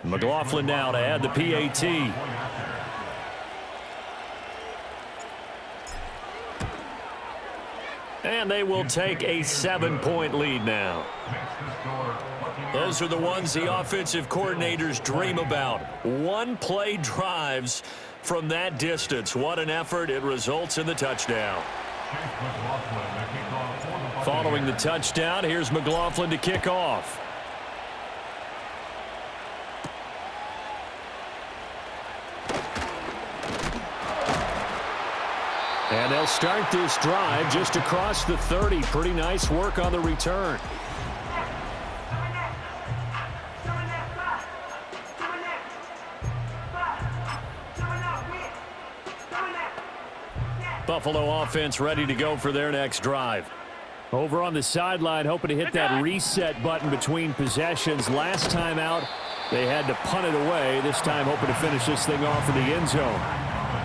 McLaughlin now to add the PAT. And they will take a 7-point lead now. Those are the ones the offensive coordinators dream about. One-play drives from that distance. What an effort. It results in the touchdown. Following the touchdown, here's McLaughlin to kick off. And they'll start this drive just across the 30. Pretty nice work on the return. Buffalo offense ready to go for their next drive. Over on the sideline, hoping to hit that reset button between possessions. Last time out, they had to punt it away. This time, hoping to finish this thing off in the end zone.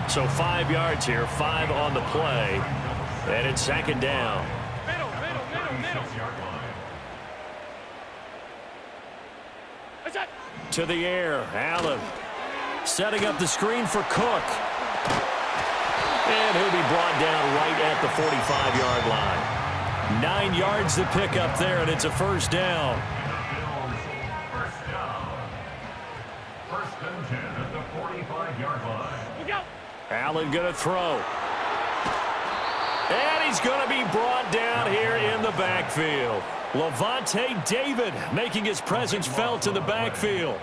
So 5 yards here, 5 on the play, and it's second down. Middle. To the air, Allen setting up the screen for Cook. And he'll be brought down right at the 45-yard line. 9 yards to pick up there, and it's a first down. First and 10 at the 45-yard line. Look out. Allen going to throw. And he's going to be brought down here in the backfield. Levante David making his presence felt in the backfield.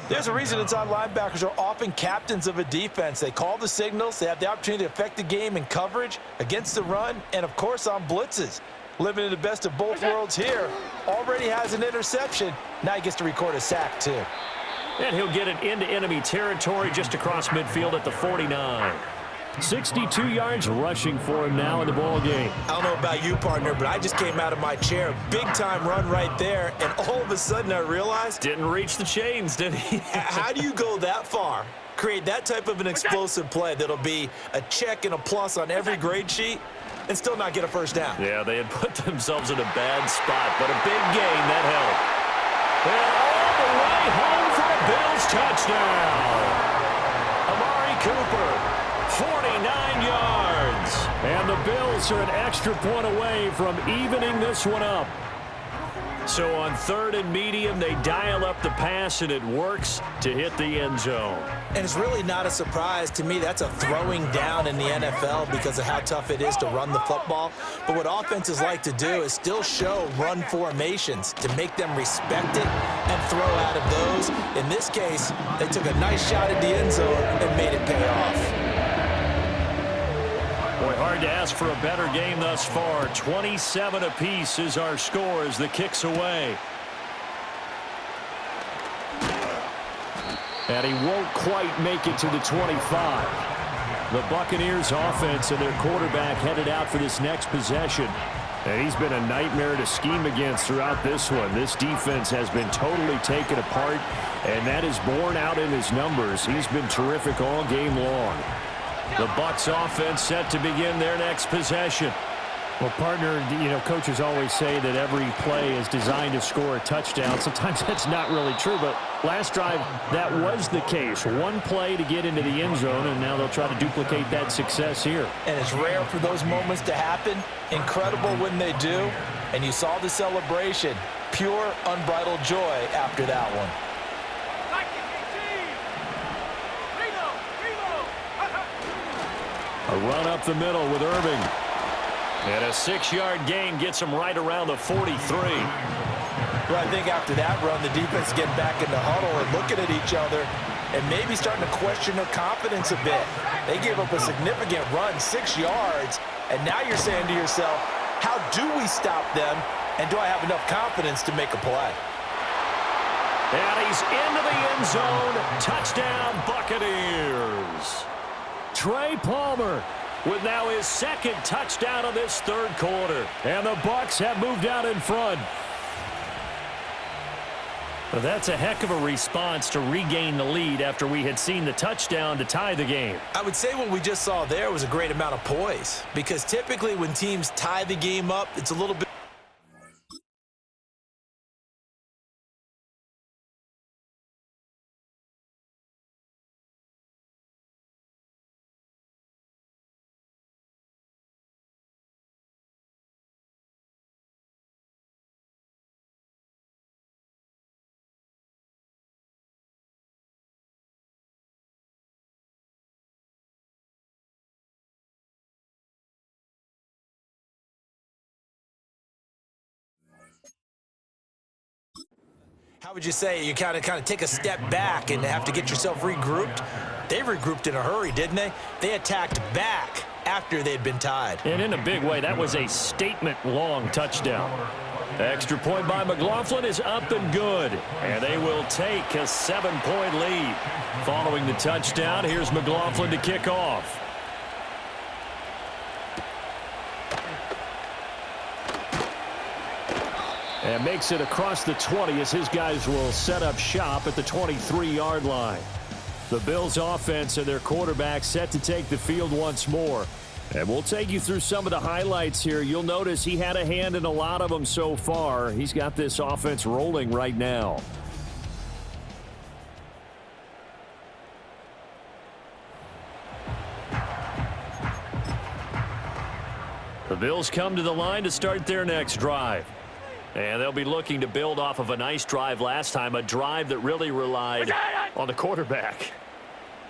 There's a reason inside linebackers are often captains of a defense. They call the signals. They have the opportunity to affect the game in coverage, against the run, and, of course, on blitzes. Living in the best of both worlds here. Already has an interception. Now he gets to record a sack, too. And he'll get it into enemy territory just across midfield at the 49. 62 yards rushing for him now in the ball game. I don't know about you, partner, but I just came out of my chair. Big-time run right there, and all of a sudden I realized... Didn't reach the chains, did he? How do you go that far, create that type of an explosive play that'll be a check and a plus on every grade sheet, and still not get a first down? Yeah, they had put themselves in a bad spot, but a big gain, that helped. And all the way home for a Bills touchdown. Amari Cooper. 49 yards. And the Bills are an extra point away from evening this one up. So on 3rd and medium, they dial up the pass, and it works to hit the end zone. And it's really not a surprise to me. That's a throwing down in the NFL because of how tough it is to run the football. But what offenses like to do is still show run formations to make them respect it and throw out of those. In this case, they took a nice shot at the end zone and made it pay off. Boy, hard to ask for a better game thus far. 27 apiece is our score as the kick's away. And he won't quite make it to the 25. The Buccaneers offense and their quarterback headed out for this next possession. And he's been a nightmare to scheme against throughout this one. This defense has been totally taken apart, and that is borne out in his numbers. He's been terrific all game long. The Bucs offense set to begin their next possession. Well, partner, you know, coaches always say that every play is designed to score a touchdown. Sometimes that's not really true, but last drive, that was the case. One play to get into the end zone, and now they'll try to duplicate that success here. And it's rare for those moments to happen. Incredible when they do. And you saw the celebration. Pure, unbridled joy after that one. A run up the middle with Irving. And a 6-yard gain gets him right around the 43. Well, I think after that run, the defense is getting back in the huddle and looking at each other and maybe starting to question their confidence a bit. They gave up a significant run, 6 yards, and now you're saying to yourself, how do we stop them, and do I have enough confidence to make a play? And he's into the end zone. Touchdown, Buccaneers. Trey Palmer with now his second touchdown of this third quarter. And the Bucs have moved out in front. Well, that's a heck of a response to regain the lead after we had seen the touchdown to tie the game. I would say what we just saw there was a great amount of poise, because typically when teams tie the game up, it's a little bit How would you say you kind of take a step back and have to get yourself regrouped? They regrouped in a hurry, didn't they? They attacked back after they'd been tied. And in a big way, that was a statement-long touchdown. Extra point by McLaughlin is up and good. And they will take a 7-point lead. Following the touchdown, here's McLaughlin to kick off. And makes it across the 20 as his guys will set up shop at the 23-yard line. The Bills offense and their quarterback set to take the field once more. And we'll take you through some of the highlights here. You'll notice he had a hand in a lot of them so far. He's got this offense rolling right now. The Bills come to the line to start their next drive. And they'll be looking to build off of a nice drive last time, a drive that really relied on the quarterback.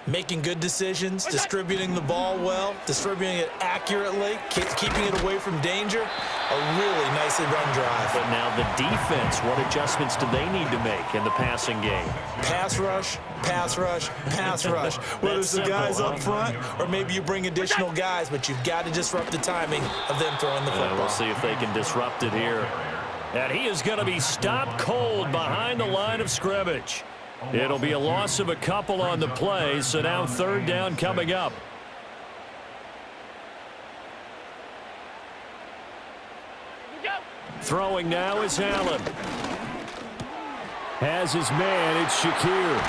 Making good decisions, distributing the ball well, distributing it accurately, keeping it away from danger. A really nicely run drive. But now the defense, what adjustments do they need to make in the passing game? Pass rush, pass rush, pass rush. Whether it's the guys up front or maybe you bring additional guys, but you've got to disrupt the timing of them throwing the football. We'll see if they can disrupt it here. And he is going to be stopped cold behind the line of scrimmage. It'll be a loss of a couple on the play, so now third down coming up. Throwing now is Allen. Has his man, it's Shakir.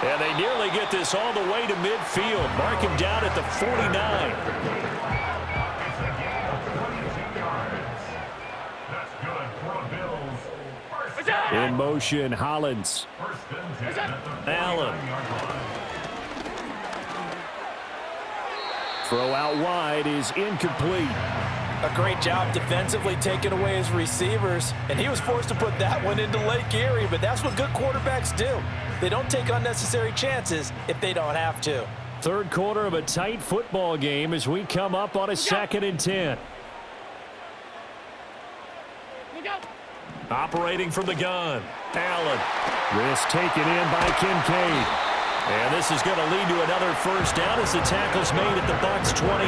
And they nearly get this all the way to midfield. Mark him down at the 49. In motion, Hollins. Allen. Throw out wide is incomplete. A great job defensively taking away his receivers, and he was forced to put that one into Lake Erie, but that's what good quarterbacks do. They don't take unnecessary chances if they don't have to. Third quarter of a tight football game as we come up on a 2nd and 10. Operating from the gun, Allen. Risk taken in by Kincaid. And this is going to lead to another first down as the tackle's made at the Bucs 28.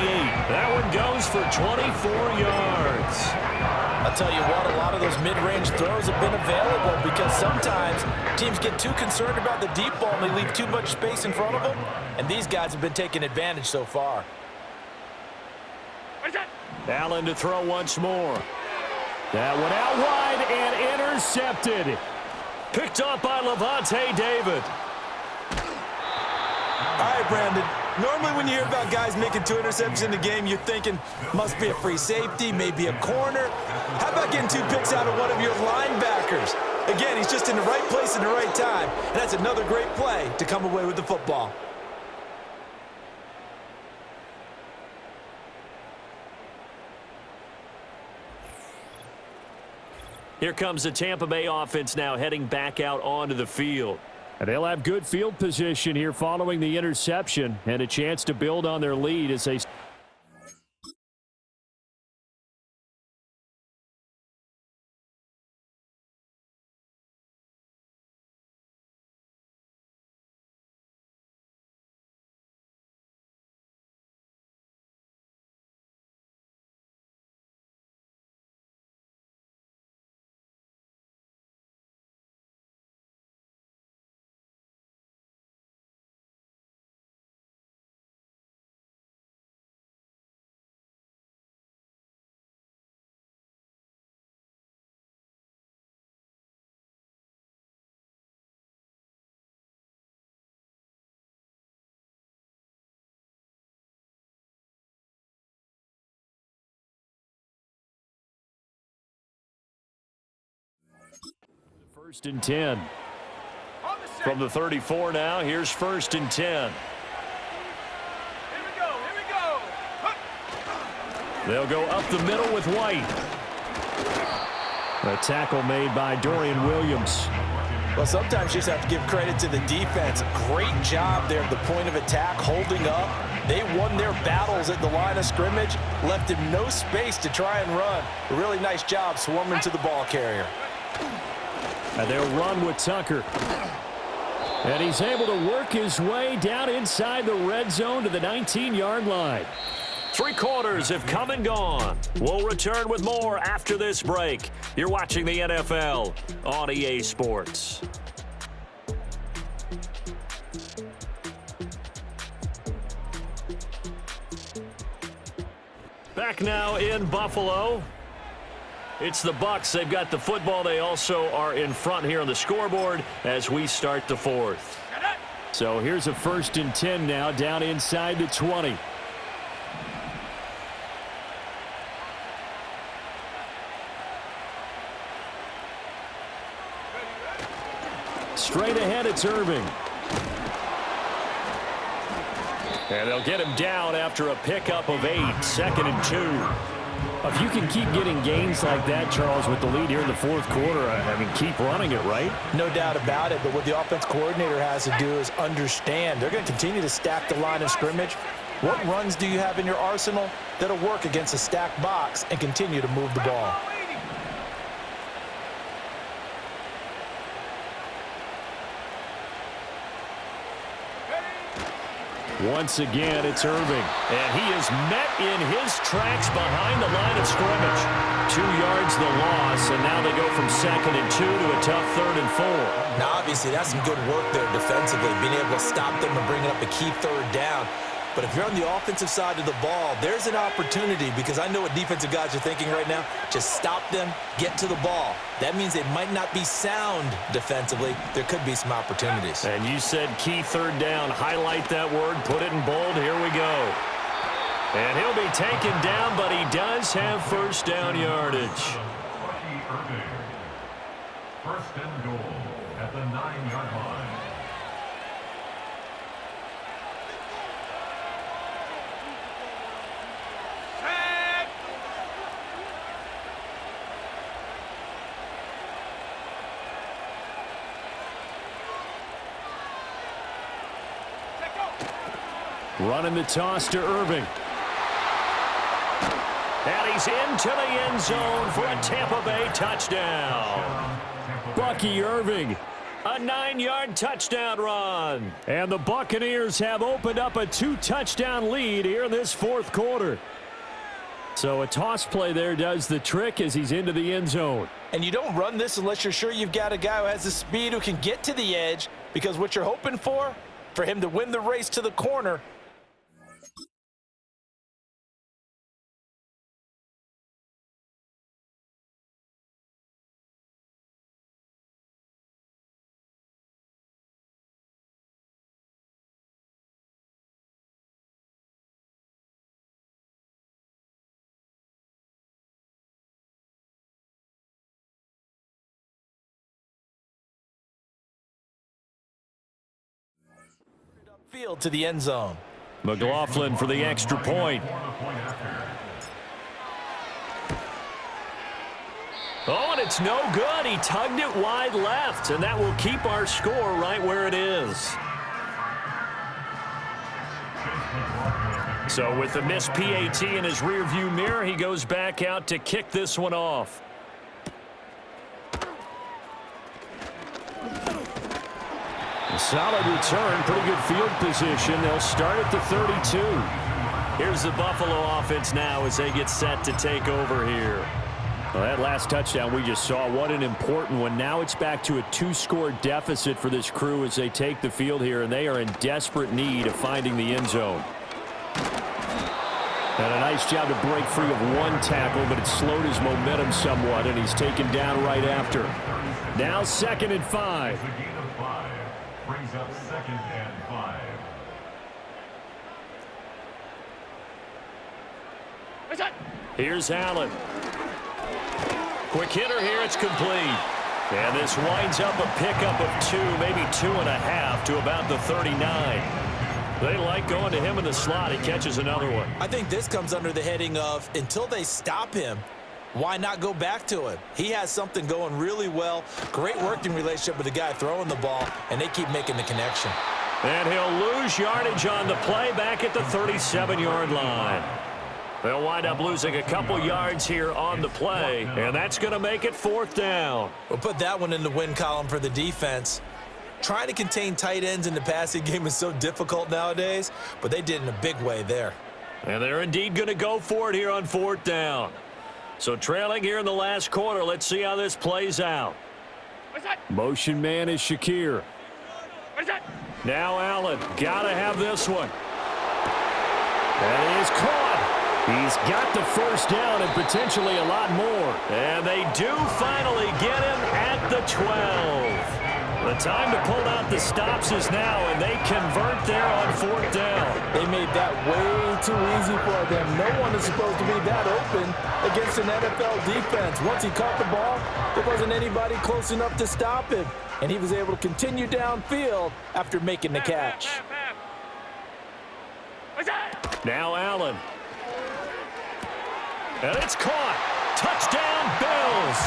That one goes for 24 yards. I'll tell you what, a lot of those mid-range throws have been available because sometimes teams get too concerned about the deep ball and they leave too much space in front of them, and these guys have been taking advantage so far. Allen to throw once more. That one out wide and intercepted. Picked up by Levante David. All right, Brandon. Normally when you hear about guys making 2 interceptions in a game, you're thinking, must be a free safety, maybe a corner. How about getting 2 picks out of one of your linebackers? Again, he's just in the right place at the right time. And that's another great play to come away with the football. Here comes the Tampa Bay offense now heading back out onto the field. And they'll have good field position here following the interception and a chance to build on their lead as they... First and 10. From the 34 now, here's 1st and 10. Here we go. They'll go up the middle with White. A tackle made by Dorian Williams. Well, sometimes you just have to give credit to the defense. Great job there at the point of attack, holding up. They won their battles at the line of scrimmage, left him no space to try and run. A really nice job swarming to the ball carrier. And they'll run with Tucker. And he's able to work his way down inside the red zone to the 19-yard line. 3 quarters have come and gone. We'll return with more after this break. You're watching the NFL on EA Sports. Back now in Buffalo. It's the Bucs. They've got the football. They also are in front here on the scoreboard as we start the 4th. So here's a 1st and 10 now down inside the 20. Straight ahead, it's Irving. And they'll get him down after a pickup of 8, 2nd and 2. If you can keep getting gains like that, Charles, with the lead here in the 4th quarter, I mean, keep running it, right? No doubt about it, but what the offense coordinator has to do is understand they're going to continue to stack the line of scrimmage. What runs do you have in your arsenal that'll work against a stacked box and continue to move the ball? Once again, it's Irving. And he is met in his tracks behind the line of scrimmage. 2 yards the loss, and now they go from 2nd and 2 to a tough 3rd and 4. Now, obviously, that's some good work there defensively, being able to stop them and bringing up a key 3rd down. But if you're on the offensive side of the ball, there's an opportunity, because I know what defensive guys are thinking right now. Just stop them, get to the ball. That means they might not be sound defensively. There could be some opportunities. And you said key 3rd down. Highlight that word. Put it in bold. Here we go. And he'll be taken down, but he does have 1st down yardage. Irving. 1st and goal at the 9-yard line. Running the toss to Irving. And he's into the end zone for a Tampa Bay touchdown. Bucky Irving. A 9-yard touchdown run. And the Buccaneers have opened up a 2-touchdown lead here in this 4th quarter. So a toss play there does the trick as he's into the end zone. And you don't run this unless you're sure you've got a guy who has the speed who can get to the edge, because what you're hoping for him to win the race to the corner. Field to the end zone. McLaughlin for the extra point. Oh, and it's no good. He tugged it wide left, and that will keep our score right where it is. So with the missed PAT in his rearview mirror, he goes back out to kick this one off. Solid return, pretty good field position. They'll start at the 32. Here's the Buffalo offense now as they get set to take over here. Well, that last touchdown we just saw, what an important one. Now it's back to a 2-score deficit for this crew as they take the field here, and they are in desperate need of finding the end zone. And a nice job to break free of 1 tackle, but it slowed his momentum somewhat, and he's taken down right after. Now 2nd and 5. Brings up 2nd and 5. Here's Allen. Quick hitter here, it's complete. And this winds up a pickup of 2, maybe 2.5 to about the 39. They like going to him in the slot. He catches another one. I think this comes under the heading of, until they stop him, why not go back to him? He has something going really well. Great working relationship with the guy throwing the ball, and they keep making the connection. And he'll lose yardage on the play back at the 37-yard line. They'll wind up losing a couple yards here on the play, and that's going to make it 4th down. We'll put that one in the win column for the defense. Trying to contain tight ends in the passing game is so difficult nowadays, but they did in a big way there. And they're indeed going to go for it here on 4th down. So trailing here in the last quarter, let's see how this plays out. Motion man is Shakir. Now Allen, got to have this one. That is caught. He's got the first down and potentially a lot more. And they do finally get him at the 12. The time to pull out the stops is now, and they convert there on 4th down. They made that way too easy for them. No one is supposed to be that open against an NFL defense. Once he caught the ball, there wasn't anybody close enough to stop him, and he was able to continue downfield after making the catch. Now Allen. And it's caught. Touchdown, Bills.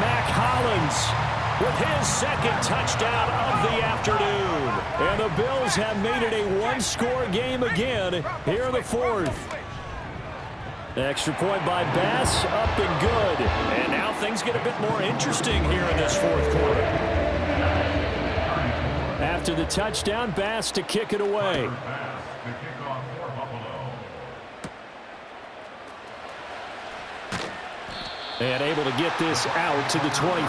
Mac Hollins with his second touchdown of the afternoon. And the Bills have made it a one-score game again here in the 4th. Extra point by Bass, up and good. And now things get a bit more interesting here in this 4th quarter. After the touchdown, Bass to kick it away. And able to get this out to the 25.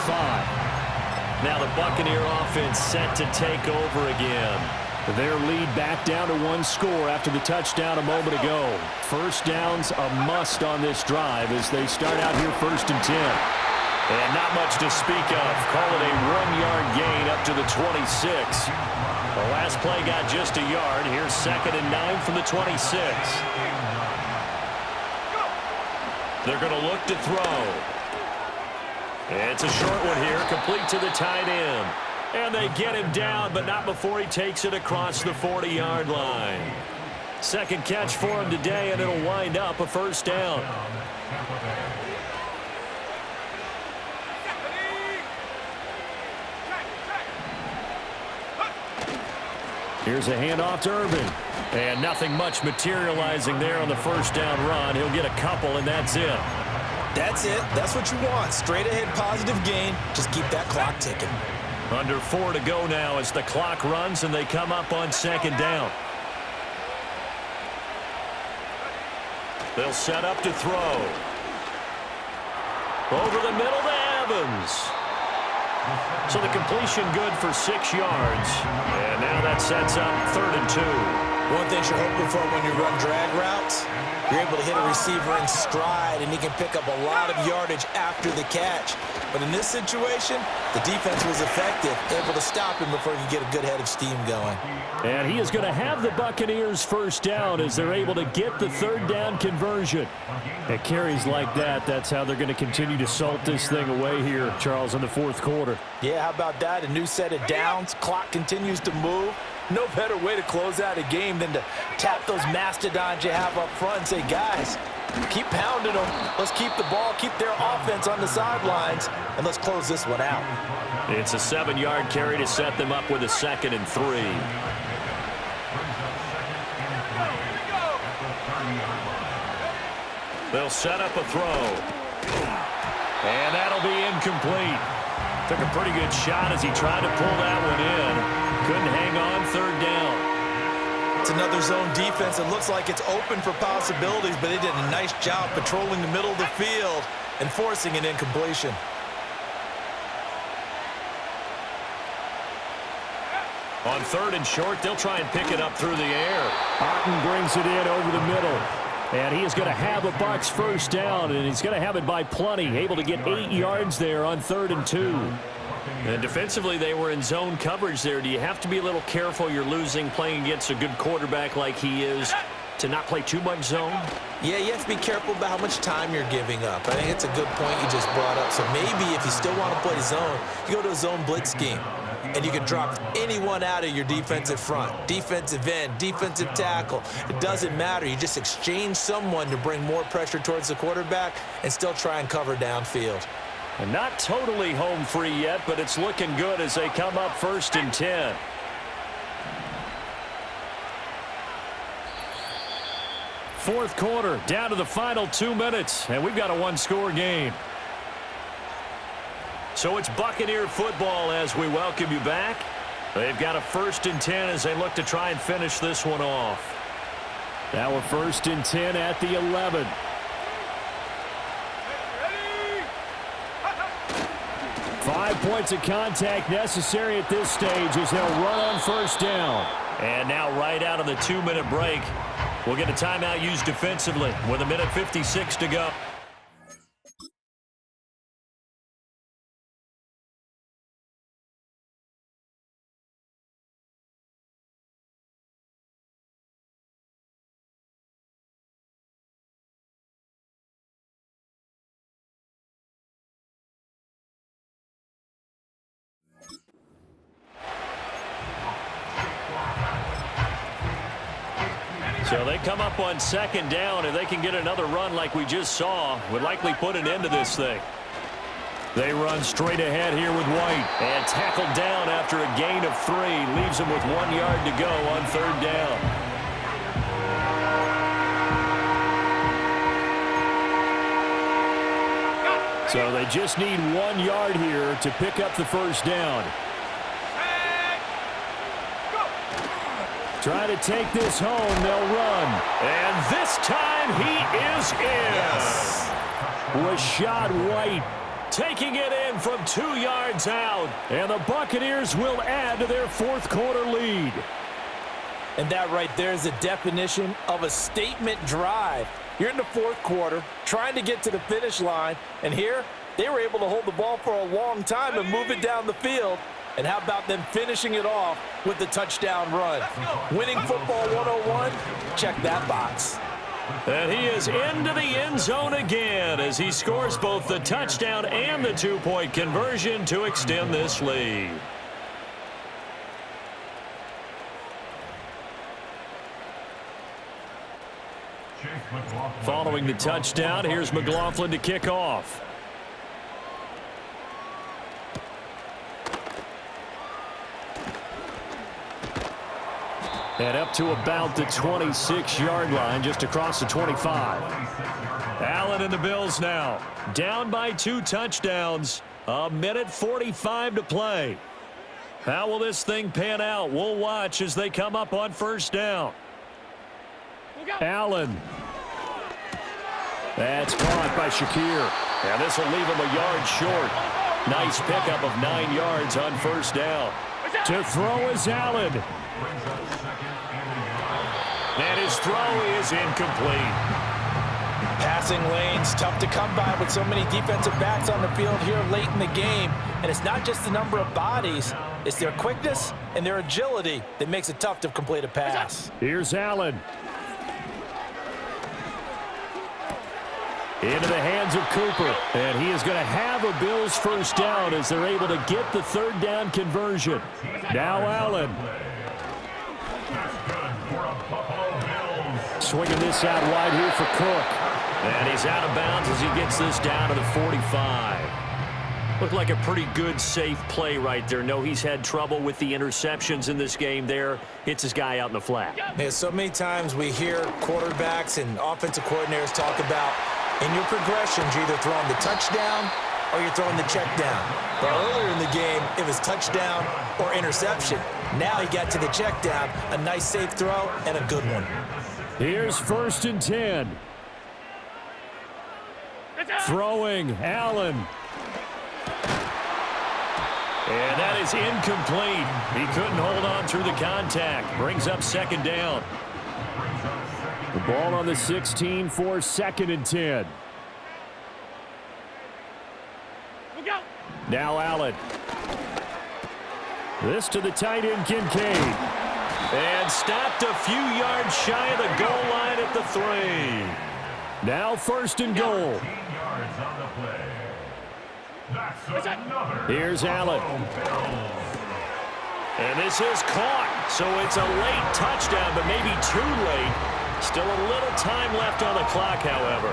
Now the Buccaneer offense set to take over again. Their lead back down to 1 score after the touchdown a moment ago. First down's a must on this drive as they start out here 1st and 10. And not much to speak of. Call it a 1-yard gain up to the 26. The last play got just a yard. Here's 2nd and 9 from the 26. They're going to look to throw. It's a short one here, complete to the tight end. And they get him down, but not before he takes it across the 40-yard line. Second catch for him today, and it'll wind up a 1st down. Here's a handoff to Urban. And nothing much materializing there on the 1st down run. He'll get a couple, and that's it. That's it. That's what you want. Straight ahead positive gain. Just keep that clock ticking. Under 4 to go now as the clock runs, and they come up on 2nd down. They'll set up to throw. Over the middle to Evans. So the completion good for 6 yards. And now that sets up 3rd and 2. One thing you're hoping for when you run drag routes, you're able to hit a receiver in stride, and he can pick up a lot of yardage after the catch. But in this situation, the defense was effective, able to stop him before he could get a good head of steam going. And he is going to have the Buccaneers 1st down as they're able to get the 3rd down conversion. At carries like that, that's how they're going to continue to salt this thing away here, Charles, in the 4th quarter. Yeah, how about that? A new set of downs. Clock continues to move. No better way to close out a game than to tap those mastodons you have up front and say, guys, keep pounding them. Let's keep the ball, keep their offense on the sidelines, and let's close this one out. It's a 7-yard carry to set them up with a 2nd and 3. They'll set up a throw. And that'll be incomplete. Took a pretty good shot as he tried to pull that one in. Couldn't hang on 3rd down. It's another zone defense. It looks like it's open for possibilities, but they did a nice job patrolling the middle of the field and forcing an incompletion. On 3rd and short, they'll try and pick it up through the air. Otten brings it in over the middle. And he is going to have a Bucs 1st down, and he's going to have it by plenty. Able to get 8 yards there on 3rd and 2. And defensively, they were in zone coverage there. Do you have to be a little careful? You're losing playing against a good quarterback like he is to not play too much zone? Yeah, you have to be careful about how much time you're giving up. I think it's a good point you just brought up. So maybe if you still want to play zone, you go to a zone blitz scheme. And you can drop anyone out of your defensive front, defensive end, defensive tackle. It doesn't matter. You just exchange someone to bring more pressure towards the quarterback and still try and cover downfield. And not totally home free yet, but it's looking good as they come up 1st and 10. Fourth quarter, down to the final 2 minutes, and we've got a one-score game. So it's Buccaneer football as we welcome you back. They've got a 1st and 10 as they look to try and finish this one off. Now a 1st and 10 at the 11. Five points of contact necessary at this stage as they'll run on 1st down. And now right out of the 2-minute break, we'll get a timeout used defensively with 1:56 to go. So they come up on 2nd down. If they can get another run like we just saw, would likely put an end to this thing. They run straight ahead here with White. And tackled down after a gain of 3. Leaves them with 1 yard to go on 3rd down. So they just need 1 yard here to pick up the 1st down. Try to take this home. They'll run. And this time he is in. Yes. Rashad White taking it in from 2 yards out. And the Buccaneers will add to their 4th quarter lead. And that right there is the definition of a statement drive. You're in the 4th quarter, trying to get to the finish line, and here they were able to hold the ball for a long time and move it down the field. And how about them finishing it off with the touchdown run? Winning football 101, check that box. And he is into the end zone again as he scores both the touchdown and the 2-point conversion to extend this lead. Following the touchdown, here's McLaughlin to kick off. And up to about the 26-yard line, just across the 25. Allen and the Bills now. Down by 2 touchdowns. 1:45 to play. How will this thing pan out? We'll watch as they come up on 1st down. Allen. That's caught by Shakir. And this will leave him a yard short. Nice pickup of 9 yards on 1st down. To throw is Allen. And his throw is incomplete. Passing lanes, tough to come by with so many defensive backs on the field here late in the game. And it's not just the number of bodies, it's their quickness and their agility that makes it tough to complete a pass. Here's Allen. Into the hands of Cooper. And he is going to have a Bills 1st down as they're able to get the 3rd down conversion. Now Allen. Swinging this out wide here for Cook. And he's out of bounds as he gets this down to the 45. Looked like a pretty good, safe play right there. No, he's had trouble with the interceptions in this game there. Hits his guy out in the flat. Yeah, so many times we hear quarterbacks and offensive coordinators talk about in your progressions, you're either throwing the touchdown or you're throwing the check down. But earlier in the game, it was touchdown or interception. Now he got to the check down, a nice safe throw, and a good one. Here's 1st and 10. Throwing, Allen. And that is incomplete. He couldn't hold on through the contact. Brings up 2nd down. The ball on the 16 for 2nd and 10. Now Allen. This to the tight end, Kincaid. And stopped a few yards shy of the goal line at the 3. Now 1st and goal. Here's Allen. And this is caught. So it's a late touchdown, but maybe too late. Still a little time left on the clock, however.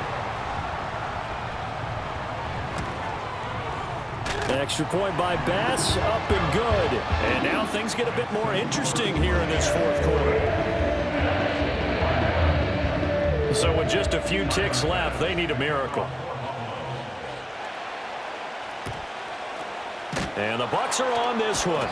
Extra point by Bass, up and good. And now things get a bit more interesting here in this 4th quarter. So with just a few ticks left, they need a miracle. And the Bucs are on this one.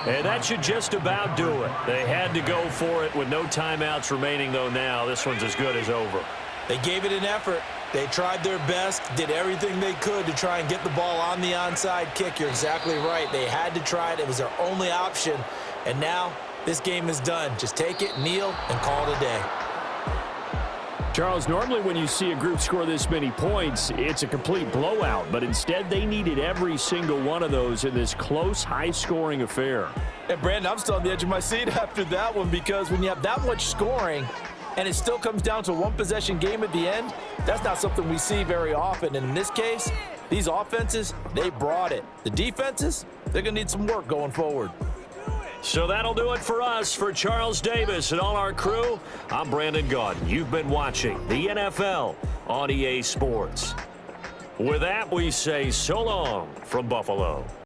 And that should just about do it. They had to go for it with no timeouts remaining, though now. This one's as good as over. They gave it an effort. They tried their best, did everything they could to try and get the ball on the onside kick. You're exactly right. They had to try it. It was their only option. And now this game is done. Just take it, kneel, and call it a day. Charles, normally when you see a group score this many points, it's a complete blowout. But instead, they needed every single one of those in this close, high-scoring affair. And, Brandon, I'm still on the edge of my seat after that one because when you have that much scoring and it still comes down to a one-possession game at the end, that's not something we see very often. And in this case, these offenses, they brought it. The defenses, they're going to need some work going forward. So that'll do it for us. For Charles Davis and all our crew, I'm Brandon Gaudin. You've been watching the NFL on EA Sports. With that, we say so long from Buffalo.